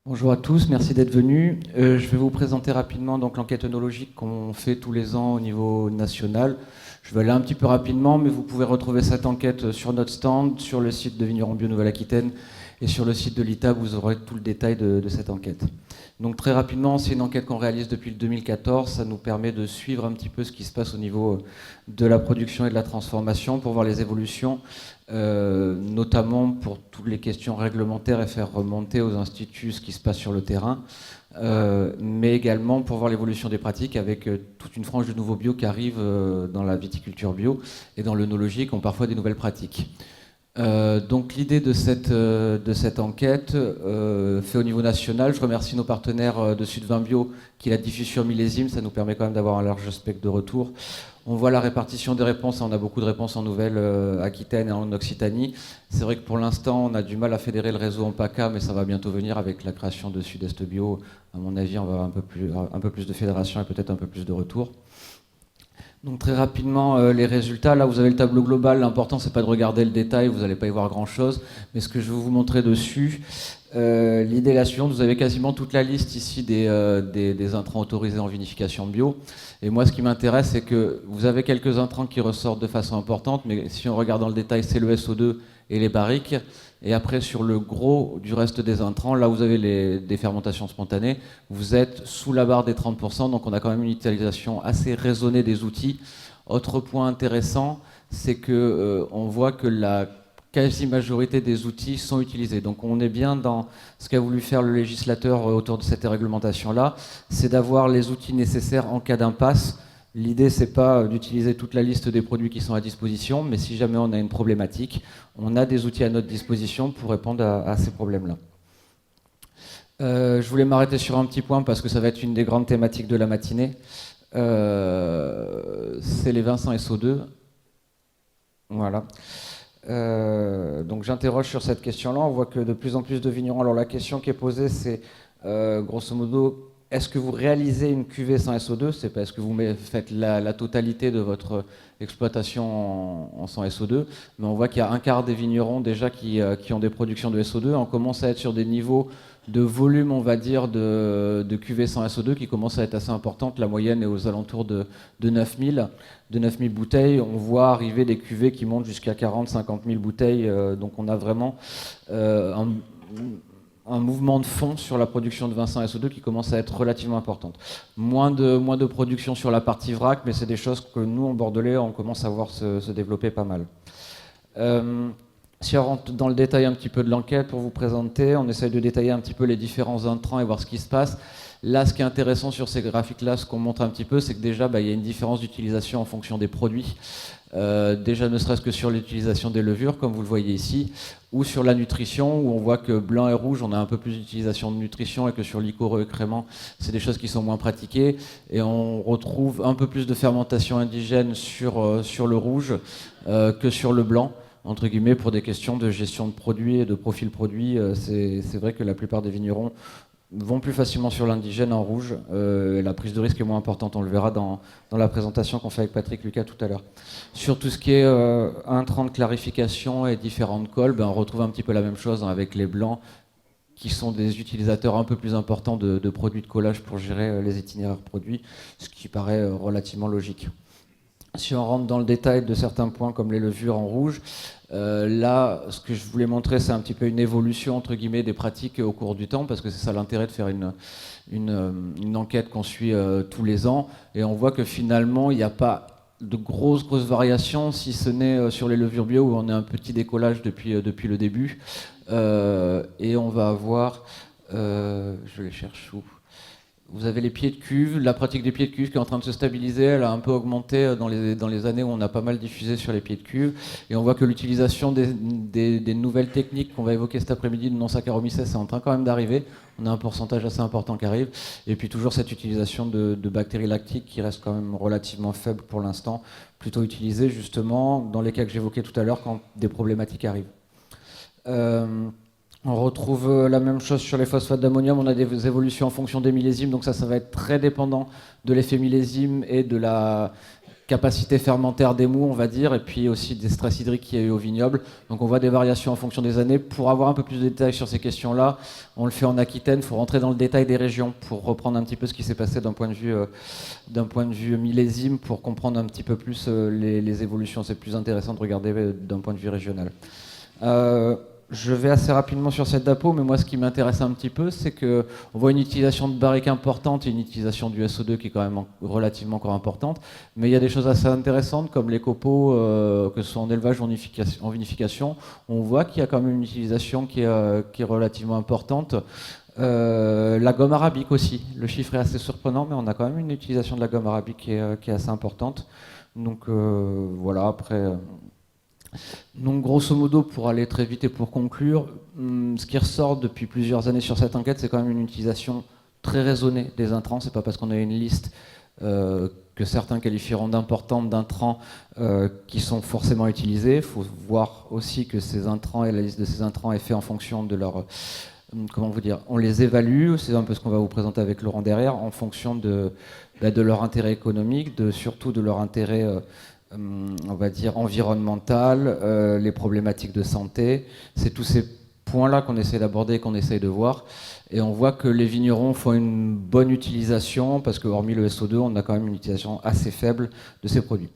Bonjour à tous, merci d'être venus. Je vais vous présenter rapidement donc l'enquête œnologique qu'on fait tous les ans au niveau national. Je vais aller un petit peu rapidement, mais vous pouvez retrouver cette enquête sur notre stand, sur le site de Vignerons Bio Nouvelle-Aquitaine et sur le site de l'ITAB, vous aurez tout le détail de cette enquête. Donc très rapidement, c'est une enquête qu'on réalise depuis le 2014. Ça nous permet de suivre un petit peu ce qui se passe au niveau de la production et de la transformation pour voir les évolutions, notamment pour toutes les questions réglementaires et faire remonter aux instituts ce qui se passe sur le terrain, mais également pour voir l'évolution des pratiques avec toute une frange de nouveaux bio qui arrivent dans la viticulture bio et dans l'œnologie qui ont parfois des nouvelles pratiques. Donc l'idée de cette enquête fait au niveau national. Je remercie nos partenaires de Sud 20 Bio qui la diffusent sur millésime. Ça nous permet quand même d'avoir un large spectre de retour. On voit la répartition des réponses. On a beaucoup de réponses en Nouvelle-Aquitaine et en Occitanie. C'est vrai que pour l'instant, on a du mal à fédérer le réseau en PACA, mais ça va bientôt venir avec la création de Sud-Est Bio. À mon avis, on va avoir un peu plus de fédération et peut-être un peu plus de retour. Donc très rapidement, les résultats. Là, vous avez le tableau global. L'important, c'est pas de regarder le détail. Vous n'allez pas y voir grand-chose. Mais ce que je vais vous montrer dessus, l'idée est la suivante. Vous avez quasiment toute la liste ici des intrants autorisés en vinification bio. Et moi, ce qui m'intéresse, c'est que vous avez quelques intrants qui ressortent de façon importante. Mais si on regarde dans le détail, c'est le SO2 et les barriques. Et après, sur le gros du reste des intrants, là où vous avez des fermentations spontanées, vous êtes sous la barre des 30%, donc on a quand même une utilisation assez raisonnée des outils. Autre point intéressant, c'est qu'on voit que la quasi-majorité des outils sont utilisés. Donc on est bien dans ce qu'a voulu faire le législateur autour de cette réglementation-là, c'est d'avoir les outils nécessaires en cas d'impasse. L'idée, c'est pas d'utiliser toute la liste des produits qui sont à disposition, mais si jamais on a une problématique, on a des outils à notre disposition pour répondre à ces problèmes-là. Je voulais m'arrêter sur un petit point parce que ça va être une des grandes thématiques de la matinée. C'est les vins sans SO2. Voilà. Donc j'interroge sur cette question-là. On voit que de plus en plus de vignerons. Alors la question qui est posée, c'est grosso modo, est-ce que vous réalisez une cuvée sans SO2? C'est parce que vous faites la totalité de votre exploitation en sans SO2. Mais on voit qu'il y a un quart des vignerons déjà qui ont des productions de SO2. On commence à être sur des niveaux de volume, on va dire, de cuvées sans SO2 qui commencent à être assez importantes. La moyenne est aux alentours de 9000 bouteilles. On voit arriver des cuvées qui montent jusqu'à 40-50 000 bouteilles. Donc on a vraiment un mouvement de fond sur la production de vin sans SO2 qui commence à être relativement importante. Moins de production sur la partie vrac, mais c'est des choses que nous, en Bordelais, on commence à voir se développer pas mal. Si on rentre dans le détail un petit peu de l'enquête pour vous présenter, on essaye de détailler un petit peu les différents intrants et voir ce qui se passe. Là, ce qui est intéressant sur ces graphiques-là, ce qu'on montre un petit peu, c'est que déjà, il y a une différence d'utilisation en fonction des produits. Déjà ne serait-ce que sur l'utilisation des levures, comme vous le voyez ici, ou sur la nutrition, où on voit que blanc et rouge, on a un peu plus d'utilisation de nutrition, et que sur liquoreux et crémant, c'est des choses qui sont moins pratiquées, et on retrouve un peu plus de fermentation indigène sur le rouge que sur le blanc, entre guillemets, pour des questions de gestion de produits et de profil produit. C'est vrai que la plupart des vignerons vont plus facilement sur l'indigène en rouge. La prise de risque est moins importante, on le verra dans la présentation qu'on fait avec Patrick Lucas tout à l'heure. Sur tout ce qui est intrants de clarification et différentes colles, on retrouve un petit peu la même chose avec les blancs qui sont des utilisateurs un peu plus importants de produits de collage pour gérer les itinéraires produits, ce qui paraît relativement logique. Si on rentre dans le détail de certains points comme les levures en rouge, là, ce que je voulais montrer, c'est un petit peu une évolution entre guillemets des pratiques au cours du temps, parce que c'est ça l'intérêt de faire une enquête qu'on suit tous les ans, et on voit que finalement, il n'y a pas de grosses variations, si ce n'est sur les levures bio où on a un petit décollage depuis le début, et on va avoir, je les cherche où. Vous avez les pieds de cuve, la pratique des pieds de cuve qui est en train de se stabiliser, elle a un peu augmenté dans les années où on a pas mal diffusé sur les pieds de cuve, et on voit que l'utilisation des nouvelles techniques qu'on va évoquer cet après-midi de non-Saccharomyces c'est en train quand même d'arriver, on a un pourcentage assez important qui arrive, et puis toujours cette utilisation de bactéries lactiques qui reste quand même relativement faible pour l'instant, plutôt utilisée justement dans les cas que j'évoquais tout à l'heure quand des problématiques arrivent. On retrouve la même chose sur les phosphates d'ammonium, on a des évolutions en fonction des millésimes, donc ça va être très dépendant de l'effet millésime et de la capacité fermentaire des mous, on va dire, et puis aussi des stress hydriques qu'il y a eu au vignoble. Donc on voit des variations en fonction des années. Pour avoir un peu plus de détails sur ces questions-là, on le fait en Aquitaine, il faut rentrer dans le détail des régions pour reprendre un petit peu ce qui s'est passé d'un point de vue millésime, pour comprendre un petit peu plus les évolutions. C'est plus intéressant de regarder d'un point de vue régional. Je vais assez rapidement sur cette DAPO, mais moi ce qui m'intéresse un petit peu, c'est qu'on voit une utilisation de barriques importante et une utilisation du SO2 qui est quand même relativement encore importante, mais il y a des choses assez intéressantes comme les copeaux, que ce soit en élevage ou en vinification. On voit qu'il y a quand même une utilisation qui est relativement importante. La gomme arabique aussi, le chiffre est assez surprenant, mais on a quand même une utilisation de la gomme arabique qui est assez importante. Donc voilà, après... Donc grosso modo, pour aller très vite et pour conclure, ce qui ressort depuis plusieurs années sur cette enquête, c'est quand même une utilisation très raisonnée des intrants. C'est pas parce qu'on a une liste que certains qualifieront d'importante d'intrants qui sont forcément utilisés. Il faut voir aussi que ces intrants et la liste de ces intrants est faite en fonction de leur... comment vous dire, on les évalue, c'est un peu ce qu'on va vous présenter avec Laurent derrière, en fonction de leur intérêt économique, surtout de leur intérêt... on va dire environnemental, les problématiques de santé. C'est tous ces points-là qu'on essaie d'aborder, qu'on essaie de voir. Et on voit que les vignerons font une bonne utilisation, parce que hormis le SO2, on a quand même une utilisation assez faible de ces produits.